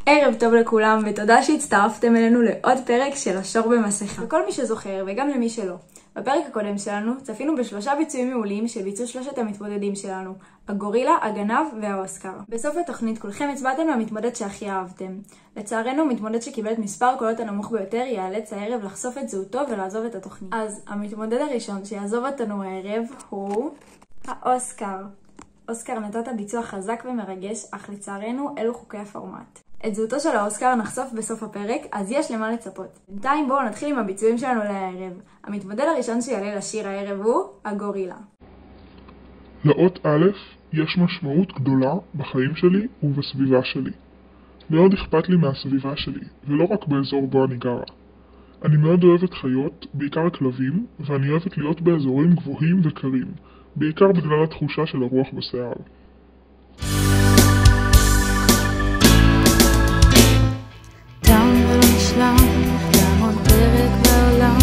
ערב טוב לכולם ותודה שהצטרפתם אלינו לעוד פרק של השור במסכה. לכל מי שזוכר וגם למי שלא. בפרק הקודם שלנו צפינו בשלושה ביצועים מעולים שביצעו שלושת המתמודדים שלנו, הגורילה, הגנב והאוסקר. בסוף התוכנית כולכם הצבעתם למתמודד שהכי אהבתם. לצערנו, מתמודד שקיבל את מספר הקולות הנמוך ביותר ייאלץ הערב לחשוף את זהותו ולעזוב את התוכנית. אז המתמודד הראשון שיעזוב אותנו הערב הוא האוסקר. אוסקר נתת ביצוע חזק ומרגש, אך לצערנו אלו חוקי הפורמט. את זהותו של האוסקר נחשוף בסוף הפרק, אז יש למה לצפות. בינתיים בואו נתחיל עם הביצועים שלנו לערב. המתמודד הראשון שיעלה לשיר הערב הוא הגורילה. לאות א' יש משמעות גדולה בחיים שלי ובסביבה שלי. מאוד אכפת לי מהסביבה שלי, ולא רק באזור בו אני גרה. אני מאוד אוהבת חיות, בעיקר כלבים, ואני אוהבת להיות באזורים גבוהים וקרים, בעיקר בגלל התחושה של הרוח בשיער. לעמוד פרק בעולם,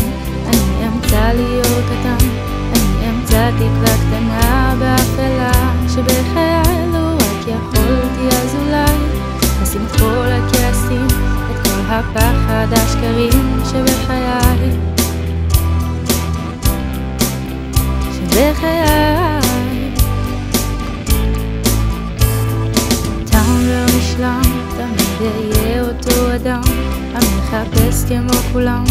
אני אמצא להיות קטן, אני אמצא תקווה קטנה באפלה, שבחיי לא רק יכולתי אז אולי לשים את כל הכעסים, את כל הפחד השקרים שבחיי, תם לא נשלם, תמיד יהיה אותו אדם המחפש כמו כולם,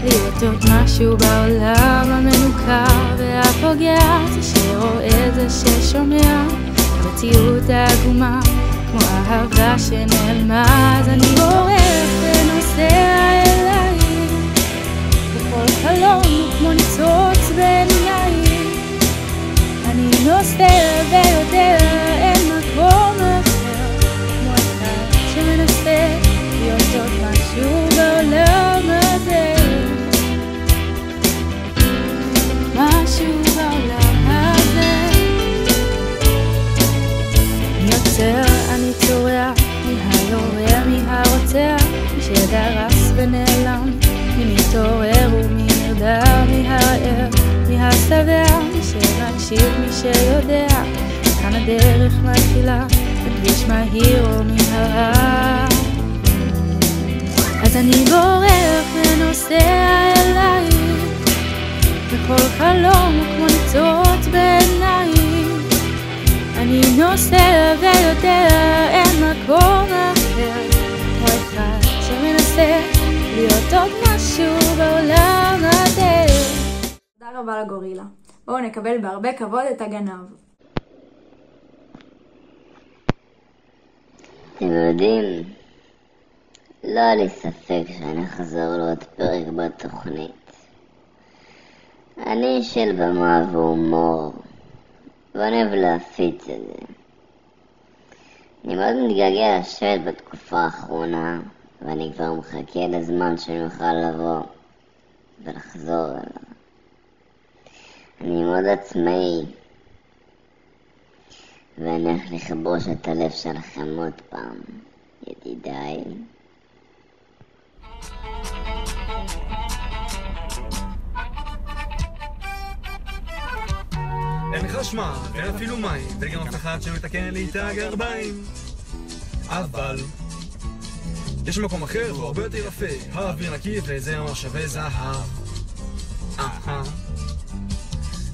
להיות עוד משהו בעולם המנוכר והפוגע, זה שרואה זה ששומע, המציאות העגומה כמו אהבה שנעלמה, אז אני בורח ונוסע אליי, בכל חלום כמו ניצוץ בעיניי, אני נוסע ויודע אין מקום אחר, כמו אחד שמנסה להיות עוד משהו בעולם הזה, משהו בעולם הזה. אני יוצר, אני צורח, מי היורה, מי הרוצח, מי שדרס ונעלם, מי מתעורר ומי נרדם, מי הער, מי השבע, מי שמקשיב, מי שיודע, כאן הדרך מתחילה, בכביש מהיר או מהרע. אז אני בורח ונוסע אליי, וכל חלום הוא כמו ניצוץ בעיניי, אני נוסע ויודע אין מקום אחר, כמו אחד שמנסה להיות עוד משהו בעולם הזה. תודה רבה לגורילה. בואו נקבל בהרבה כבוד את הגנב. אתם יודעים, לא היה לי ספק שאני אחזור לעוד פרק בתוכנית. אני של במה והומור, ואני אוהב להפיץ את זה. אני מאוד מתגעגע לשבת בתקופה האחרונה, ואני כבר מחכה לזמן שאני אוכל לבוא ולחזור אליו. אני מאוד עצמאי, ואני הולך לכבוש את הלב שלכם עוד פעם, ידידיי. אין חשמל, ואין אפילו מים, וגם אף אחד שמתקן לי את הגרביים. אבל יש מקום אחר והוא הרבה יותר יפה, האוויר נקי וזה ממש שווה זהב.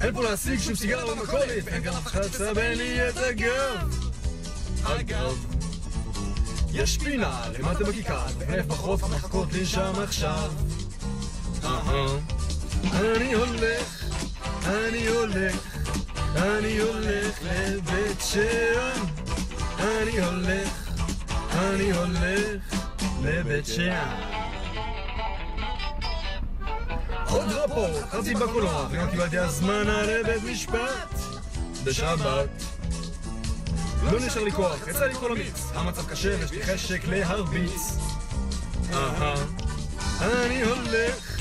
אין פה להשיג שום סיגר במכולת, ואין גם אף אחד סבן לי את הגב. אגב, יש פינה למטה בכיכר, ונף בחוף מחכות לי שם עכשיו. אני הולך, אני הולך, אני הולך לבית שאן, אני הולך, אני הולך לבית שאן. עוד רפורט, חצי בקולנוע, וגם קיבלתי הזמנה לבית משפט בשבת. לא נשאר לי כוח, יצא לי כל המיץ, המצב קשה ויש לי חשק להרביץ. אני הולך,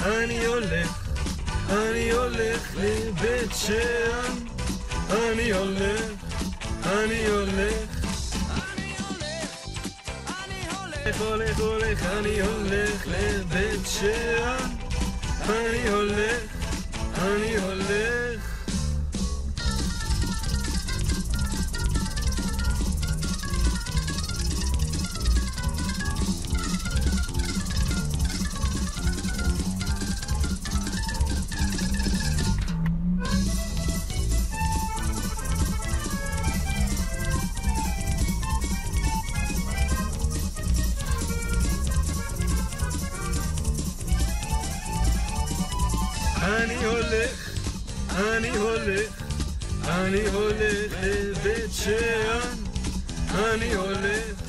אני הולך, אני הולך לבית שאן, אני הולך, אני הולך, הולך, הולך, אני הולך לבית שאן, אני הולך, אני הולך. אני הולך, אני הולך, אני הולך לבית שאן, אני הולך,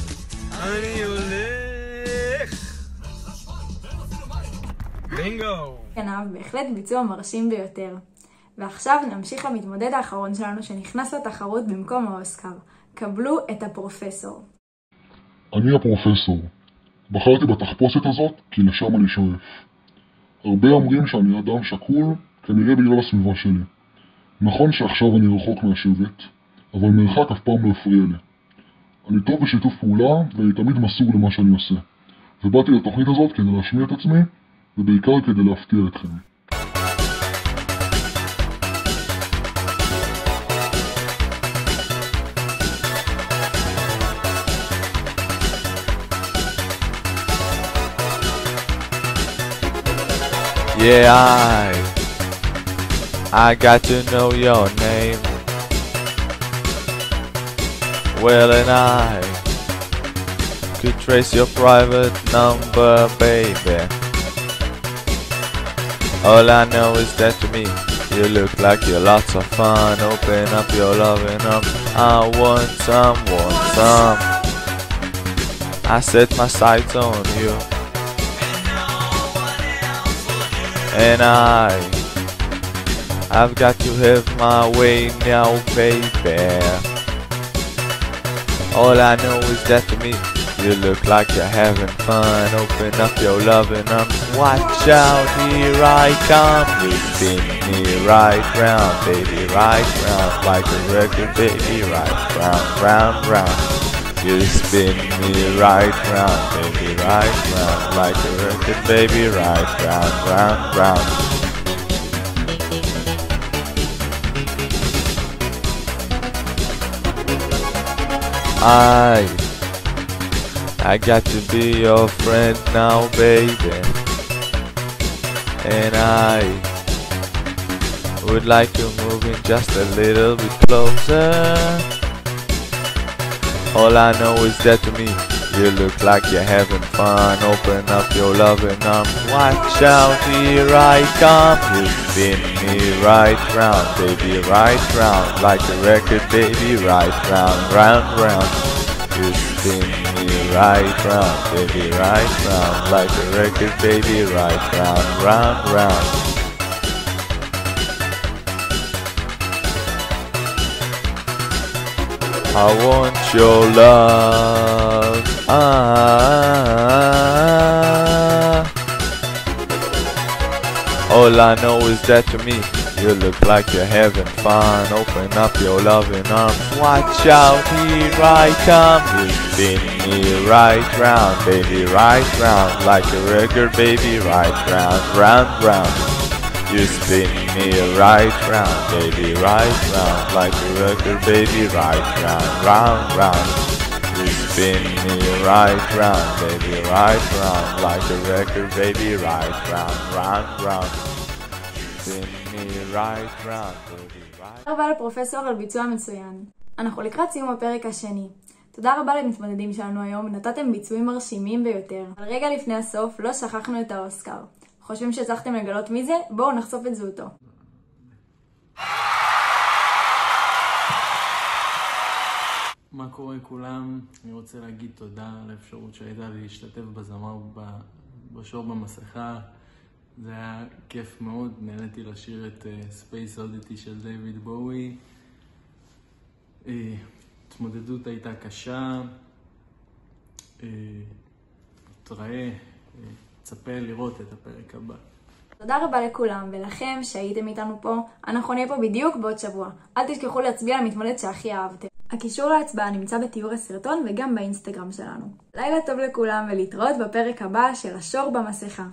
אני הולך. בינגו. כנב, בהחלט ביצוע מרשים ביותר. ועכשיו נמשיך למתמודד האחרון שלנו שנכנס לתחרות במקום האוסקר. קבלו את הפרופסור. אני הפרופסור. בחרתי בתחפושת הזאת כי לשם אני שואף. הרבה אומרים שאני אדם שקול, כנראה בגלל הסביבה שלי. נכון שעכשיו אני רחוק מהשבט, אבל מרחק אף פעם לא הפריע לי. אני טוב בשיתוף פעולה ואני תמיד מסור למה שאני עושה. ובאתי לתוכנית הזאת כדי להשמיע את עצמי, ובעיקר כדי להפתיע אתכם. Yeah, I got to know your name. Well, and I could trace your private number, baby. All I know is that to me, you look like you're lots of fun. Open up your loving arms. I want some, want some. I set my sights on you. And I've got to have my way now, baby. All I know is that to me, you look like you're having fun. Open up your loving arms. Watch out, here I come. You spin me right round, baby, right round. Like a record, baby, right round, round, round. You spin me right round, baby, right round. Like a record, baby, right round, round, round. I got to be your friend now, baby. And I would like to move in just a little bit closer. All I know is that to me, you look like you're having fun. Open up your loving arms. Watch out, here I come. You spin me right round, baby, right round. Like a record, baby, right round, round, round. You spin me right round, baby, right round. Like a record, baby, right round, round, round. I want your love. All I know is that to me, you look like you're having fun. Open up your loving arms. Watch out, here I come. You spin me right round, baby, right round. Like a record, baby, right round, round, round. You spin me right round, baby, right round. Like a record, baby, right round, round, round. You spin me right round, baby, right round. Like a record, baby, right round, round, round. Spin me right round, baby, right. תודה רבה לפרופסור על ביצוע מצוין. אנחנו לקראת סיום הפרק השני. תודה רבה למתמודדים שלנו היום, נתתם ביצועים מרשימים ביותר. אבל רגע לפני הסוף לא שכחנו את האוסקר. חושבים שהצלחתם לגלות מי זה? בואו נחשוף את זהותו. מה קורה כולם? אני רוצה להגיד תודה על האפשרות שהייתה להשתתף בזמר בשור במסכה. זה היה כיף מאוד, נהניתי לשיר את Space Oddity של דיוויד בואי. התמודדות הייתה קשה. תראה, צפה לראות את הפרק הבא. תודה רבה לכולם ולכם שהייתם איתנו פה. אנחנו נהיה פה בדיוק בעוד שבוע. אל תשכחו להצביע למתמודד שהכי אהבתם. הקישור להצבעה נמצא בתיאור הסרטון וגם באינסטגרם שלנו. לילה טוב לכולם ולהתראות בפרק הבא של השור במסכה.